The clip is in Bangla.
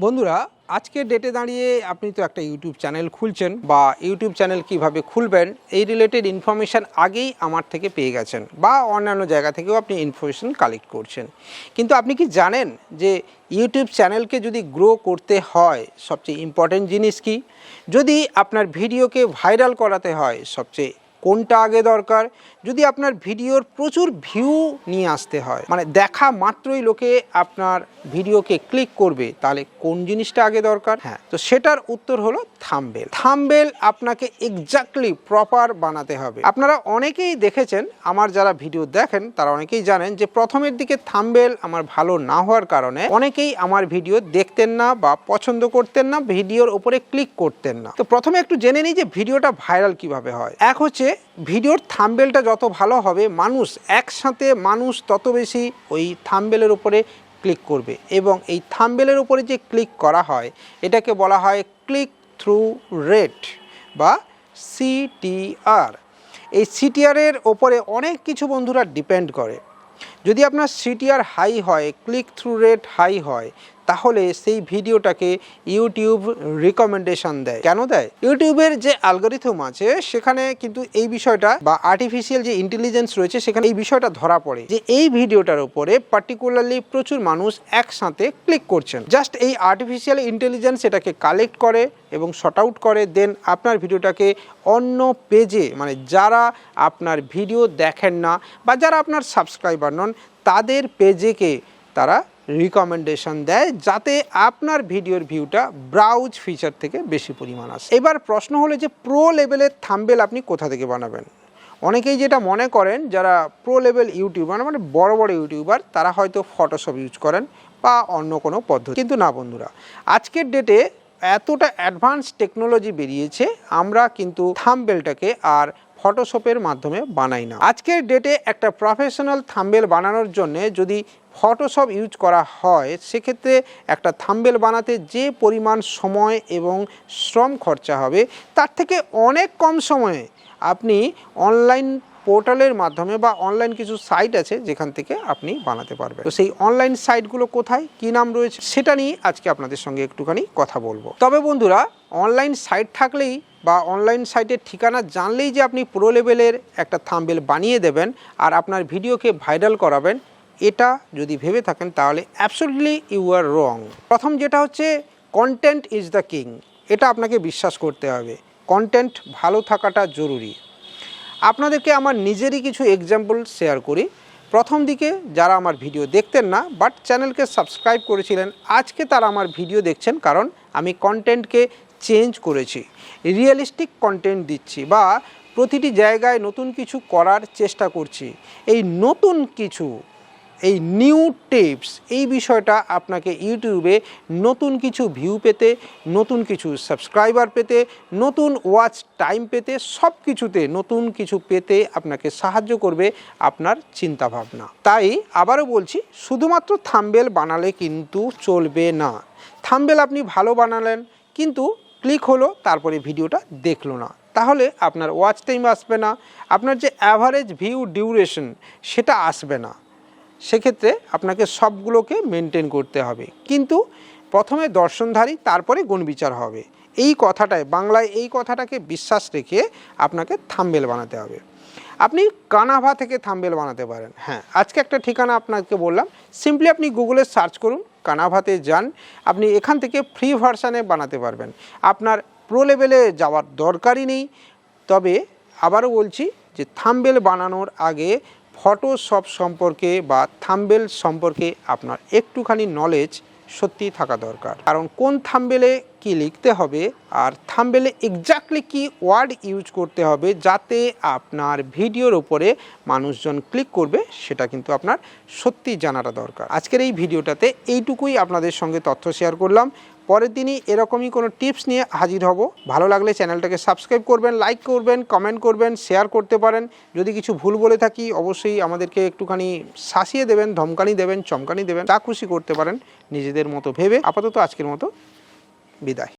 বন্ধুরা আজকের ডেটে দাঁড়িয়ে আপনি তো একটা ইউটিউব চ্যানেল খুলছেন বা ইউটিউব চ্যানেল কিভাবে খুলবেন এই রিলেটেড ইনফরমেশান আগেই আমার থেকে পেয়ে গেছেন বা অন্যান্য জায়গা থেকেও আপনি ইনফরমেশান কালেক্ট করছেন। কিন্তু আপনি কি জানেন যে ইউটিউব চ্যানেলকে যদি গ্রো করতে হয় সবচেয়ে ইম্পর্টেন্ট জিনিস কি, যদি আপনার ভিডিওকে ভাইরাল করাতে হয় সবচেয়ে কোনটা আগে দরকার, যদি আপনার ভিডিওর প্রচুর ভিউ নিয়ে আসতে হয় মানে দেখা মাত্রই লোকে আপনার ভিডিওকে ক্লিক করবে তাহলে কোন জিনিসটা আগে দরকার? হ্যাঁ, তো সেটার উত্তর হলো থাম্বনেল। থাম্বনেল আপনাকে এক্স্যাক্টলি প্রপার বানাতে হবে। আপনারা অনেকেই দেখেছেন, আমার যারা ভিডিও দেখেন তারা অনেকেই জানেন যে প্রথমের দিকে থাম্বনেল আমার ভালো না হওয়ার কারণে অনেকেই আমার ভিডিও দেখতেন না বা পছন্দ করতেন না, ভিডিওর উপরে ক্লিক করতেন না। তো প্রথমে একটু জেনে নিই যে ভিডিওটা ভাইরাল কিভাবে হয়। এক হচ্ছে ভিডিওর থাম্বনেলটা যত ভালো হবে একসাথে মানুষ তত বেশি ওই থাম্বনেলের উপরে ক্লিক করবে এবং এই থাম্বনেলের উপরে যে ক্লিক করা হয় এটাকে বলা হয় ক্লিক থ্রু রেট বা CTR। এই CTR-এর ওপরে অনেক কিছু বন্ধুরা ডিপেন্ড করে। যদি আপনার CTR হাই হয়, ক্লিক থ্রু রেট হাই হয়, তাহলে সেই ভিডিওটাকে ইউটিউব রিকমেন্ডেশন দেয়। কেন দেয়? ইউটিউবের যে অ্যালগরিথম আছে সেখানে কিন্তু এই বিষয়টা বা আর্টিফিশিয়াল যে ইন্টেলিজেন্স রয়েছে সেখানে এই বিষয়টা ধরা পড়ে যে এই ভিডিওটার উপরে পার্টিকুলারলি প্রচুর মানুষ একসাথে ক্লিক করছেন। জাস্ট এই আর্টিফিশিয়াল ইন্টেলিজেন্স এটাকে কালেক্ট করে এবং শর্ট আউট করে, দেন আপনার ভিডিওটাকে অন্য পেজে মানে যারা আপনার ভিডিও দেখেন না বা যারা আপনার সাবস্ক্রাইবার নন তাদের পেজেকে তারা রিকমেন্ডেশন দেয় যাতে আপনার ভিডিওর ভিউটা ব্রাউজ ফিচার থেকে বেশি পরিমাণ আসে। এবার প্রশ্ন হলো যে প্রো লেভেলের থাম্বনেল আপনি কোথা থেকে বানাবেন? অনেকেই যেটা মনে করেন যারা প্রো লেভেল ইউটিউবার মানে বড় বড় ইউটিউবার তারা হয়তো ফটোশপ ইউজ করেন বা অন্য কোনো পদ্ধতি, কিন্তু না বন্ধুরা, আজকের ডেটে এতটা অ্যাডভান্স টেকনোলজি বেরিয়েছে আমরা কিন্তু থাম্বনেলটাকে আর ফটোশপের মাধ্যমে বানাই না। আজকের ডেটে একটা প্রফেশনাল থাম্বনেল বানানোর জন্য যদি ফটোশপ ইউজ করা হয় সেক্ষেত্রে একটা থাম্বনেল বানাতে যে পরিমাণ সময় এবং শ্রম খরচা হবে তার থেকে অনেক কম সময়ে আপনি অনলাইন পোর্টালের মাধ্যমে বা অনলাইন কিছু সাইট আছে যেখান থেকে আপনি বানাতে পারবেন। তো সেই অনলাইন সাইটগুলো কোথায়, কী নাম রয়েছে সেটা নিয়ে আজকে আপনাদের সঙ্গে একটুখানি কথা বলবো। তবে বন্ধুরা অনলাইন সাইট থাকলেই বা অনলাইন সাইটের ঠিকানা জানলেই যে আপনি প্রো লেভেলের একটা থাম্বনেল বানিয়ে দেবেন আর আপনার ভিডিওকে ভাইরাল করাবেন, এটা যদি ভেবে থাকেন তাহলে অ্যাবসলিউটলি ইউ আর রং। প্রথম যেটা হচ্ছে কন্টেন্ট ইজ দ্য কিং, এটা আপনাকে বিশ্বাস করতে হবে। কন্টেন্ট ভালো থাকাটা জরুরি। আপনাদেরকে আমার নিজেরই কিছু এক্সাম্পল শেয়ার করি। প্রথম দিকে যারা আমার ভিডিও দেখতেন না বাট চ্যানেলকে সাবস্ক্রাইব করেছিলেন, আজকে তারা আমার ভিডিও দেখছেন কারণ আমি কন্টেন্টকে চেঞ্জ করেছি, রিয়েলিস্টিক কন্টেন্ট দিচ্ছি বা প্রতিটি জায়গায় নতুন কিছু করার চেষ্টা করছি। এই নতুন কিছু, এই নিউ টিপস, এই বিষয়টা আপনাকে ইউটিউবে নতুন কিছু ভিউ পেতে, নতুন কিছু সাবস্ক্রাইবার পেতে, নতুন ওয়াচ টাইম পেতে, সব কিছুতে নতুন কিছু পেতে আপনাকে সাহায্য করবে আপনার চিন্তাভাবনা। তাই আবারও বলছি, শুধুমাত্র থাম্বনেল বানালে কিন্তু চলবে না। থাম্বনেল আপনি ভালো বানালেন কিন্তু ক্লিক হলো তারপরে ভিডিওটা দেখলো না, তাহলে আপনার ওয়াচ টাইম আসবে না, আপনার যে অ্যাভারেজ ভিউ ডিউরেশন সেটা আসবে না। সেক্ষেত্রে আপনাকে সবগুলোকে মেনটেন করতে হবে, কিন্তু প্রথমে দর্শনধারী তারপরে গুণবিচার হবে। এই কথাটায় বাংলায় এই কথাটাকে বিশ্বাস রেখে আপনাকে থাম্বনেল বানাতে হবে। আপনি কানাভা থেকে থাম্বনেল বানাতে পারেন। হ্যাঁ, আজকে একটা ঠিকানা আপনাকে বললাম, সিম্পলি আপনি গুগলে সার্চ করুন, কানাভাতে যান, আপনি এখান থেকে ফ্রি ভার্সানে বানাতে পারবেন। আপনার প্রো লেভেলে যাওয়ার দরকারই নেই। তবে আবারও বলছি যে থাম্বনেল বানানোর আগে ফটোশপ সম্পর্কে বা থাম্বনেল সম্পর্কে আপনার একটুখানি নলেজ সত্যিই থাকা দরকার। কারণ কোন থাম্বনেলে কি লিখতে হবে আর থাম্বনেলে এক্স্যাক্টলি কি ওয়ার্ড ইউজ করতে হবে যাতে আপনার ভিডিওর উপরে মানুষজন ক্লিক করবে সেটা কিন্তু আপনার সত্যি জানাটা দরকার। আজকের এই ভিডিওটাতে এইটুকুই আপনাদের সঙ্গে তথ্য শেয়ার করলাম। পরের দিনই এরকমই কোনো টিপস নিয়ে হাজির হব। ভালো লাগলে চ্যানেলটাকে সাবস্ক্রাইব করবেন, লাইক করবেন, কমেন্ট করবেন, শেয়ার করতে পারেন। যদি কিছু ভুল বলে থাকি অবশ্যই আমাদেরকে একটুখানি শাসিয়ে দেবেন, ধমকানি দেবেন, চমকানি দেবেন, যা খুশি করতে পারেন নিজেদের মতো ভেবে। আপাতত আজকের মতো বিদায়।